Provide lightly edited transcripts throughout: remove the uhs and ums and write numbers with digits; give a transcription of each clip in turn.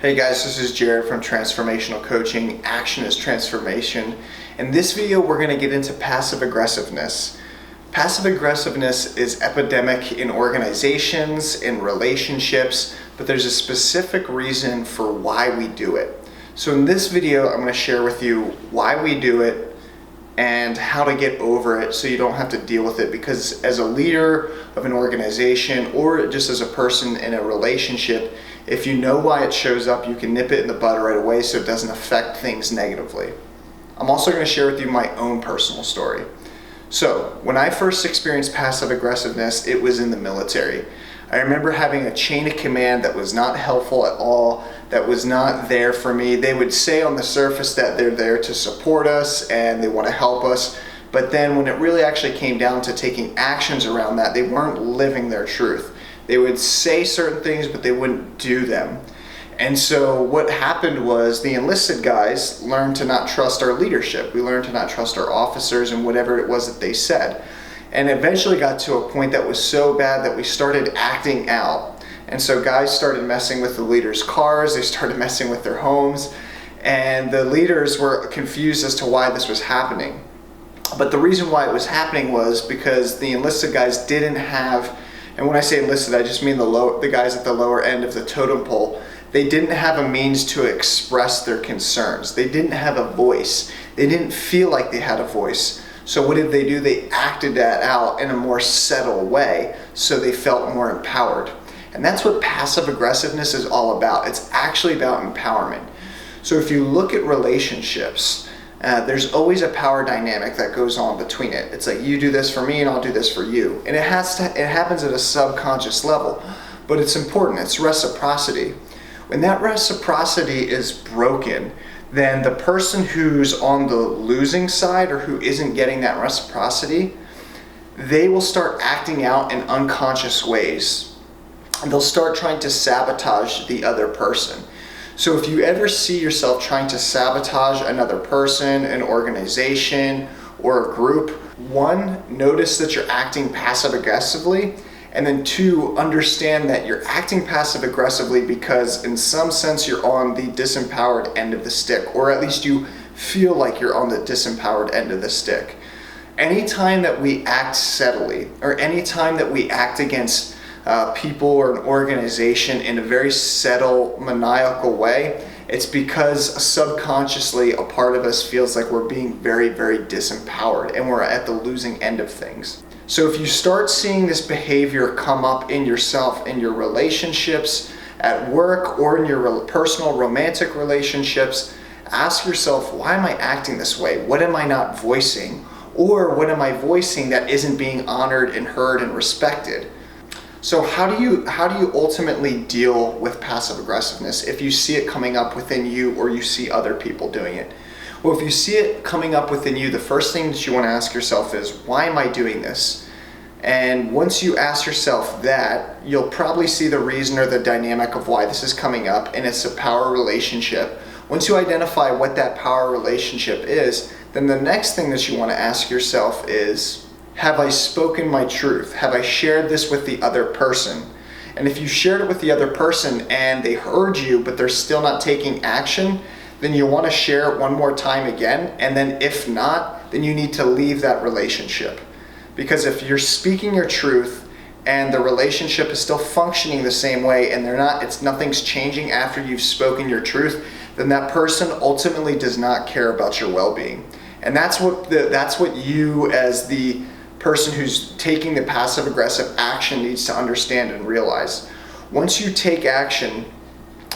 Hey guys, this is Jared from Transformational Coaching. Action is transformation. In this video, we're going to get into passive aggressiveness. Passive aggressiveness is epidemic in organizations, in relationships, but there's a specific reason for why we do it. So in this video, I'm going to share with you why we do it and how to get over it so you don't have to deal with it, because as a leader of an organization or just as a person in a relationship, if you know why it shows up, you can nip it in the bud right away so it doesn't affect things negatively. I'm also going to share with you my own personal story. So when I first experienced passive aggressiveness, it was in the military. I remember having a chain of command that was not helpful at all, that was not there for me. They would say on the surface that they're there to support us and they want to help us, but then when it really actually came down to taking actions around that, they weren't living their truth. They would say certain things, but they wouldn't do them. And so what happened was the enlisted guys learned to not trust our leadership. We learned to not trust our officers and whatever it was that they said. And eventually got to a point that was so bad that we started acting out. And so guys started messing with the leaders' cars, they started messing with their homes, and the leaders were confused as to why this was happening. But the reason why it was happening was because the enlisted guys didn't have, and when I say enlisted, I just mean the guys at the lower end of the totem pole, they didn't have a means to express their concerns. They didn't have a voice. They didn't feel like they had a voice. So what did they do? They acted that out in a more settled way, so they felt more empowered. And that's what passive aggressiveness is all about. It's actually about empowerment. So if you look at relationships, there's always a power dynamic that goes on between it. It's like, you do this for me and I'll do this for you. And it happens at a subconscious level, but it's important. It's reciprocity. When that reciprocity is broken, then the person who's on the losing side or who isn't getting that reciprocity, they will start acting out in unconscious ways. And they'll start trying to sabotage the other person. So if you ever see yourself trying to sabotage another person, an organization, or a group, one, notice that you're acting passive aggressively, and then two, understand that you're acting passive aggressively because in some sense you're on the disempowered end of the stick, or at least you feel like you're on the disempowered end of the stick. Anytime that we act subtly, or anytime that we act against people or an organization in a very subtle, maniacal way, it's because subconsciously a part of us feels like we're being very, very disempowered and we're at the losing end of things. So if you start seeing this behavior come up in yourself, in your relationships, at work, or in your personal romantic relationships, ask yourself, why am I acting this way? What am I not voicing? Or what am I voicing that isn't being honored and heard and respected? So how do you ultimately deal with passive aggressiveness if you see it coming up within you or you see other people doing it? Well, if you see it coming up within you, the first thing that you want to ask yourself is, why am I doing this? And once you ask yourself that, you'll probably see the reason or the dynamic of why this is coming up, and it's a power relationship. Once you identify what that power relationship is, then the next thing that you want to ask yourself is, have I spoken my truth? Have I shared this with the other person? And if you shared it with the other person and they heard you, but they're still not taking action, then you want to share it one more time again. And then if not, then you need to leave that relationship. Because if you're speaking your truth and the relationship is still functioning the same way and nothing's changing after you've spoken your truth, then that person ultimately does not care about your well-being. And that's what you as the person who's taking the passive aggressive action needs to understand and realize. Once you take action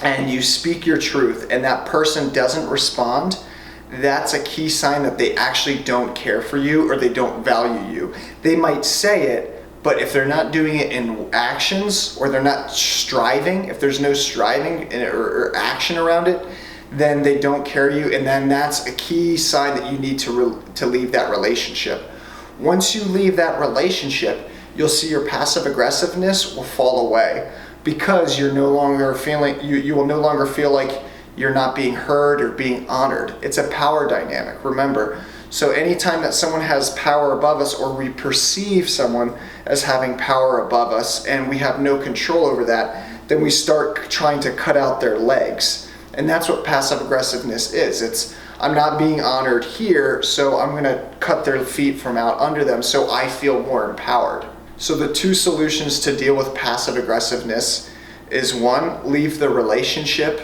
and you speak your truth and that person doesn't respond, that's a key sign that they actually don't care for you or they don't value you. They might say it, but if they're not doing it in actions or they're not striving, if there's no striving or action around it, then they don't care you, and then that's a key sign that you need to leave that relationship. Once you leave that relationship, you'll see your passive aggressiveness will fall away because you're no longer feeling, you will no longer feel like you're not being heard or being honored. It's a power dynamic, remember. So anytime that someone has power above us, or we perceive someone as having power above us and we have no control over that, then we start trying to cut out their legs. And that's what passive aggressiveness is. It's, I'm not being honored here, so I'm gonna cut their feet from out under them so I feel more empowered. So the two solutions to deal with passive aggressiveness is one, leave the relationship,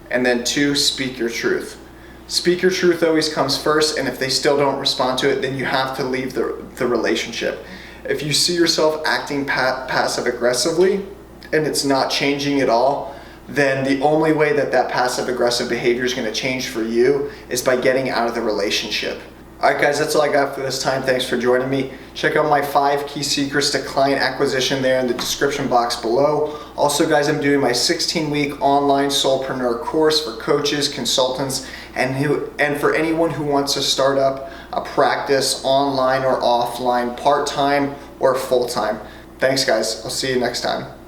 and then two, speak your truth. Speak your truth always comes first, and if they still don't respond to it, then you have to leave the relationship. If you see yourself acting passive aggressively and it's not changing at all, then the only way that passive aggressive behavior is going to change for you is by getting out of the relationship. Alright guys, that's all I got for this time. Thanks for joining me. Check out my 5 key secrets to client acquisition there in the description box below. Also guys, I'm doing my 16-week online solopreneur course for coaches, consultants, and for anyone who wants to start up a practice online or offline, part-time or full-time. Thanks guys, I'll see you next time.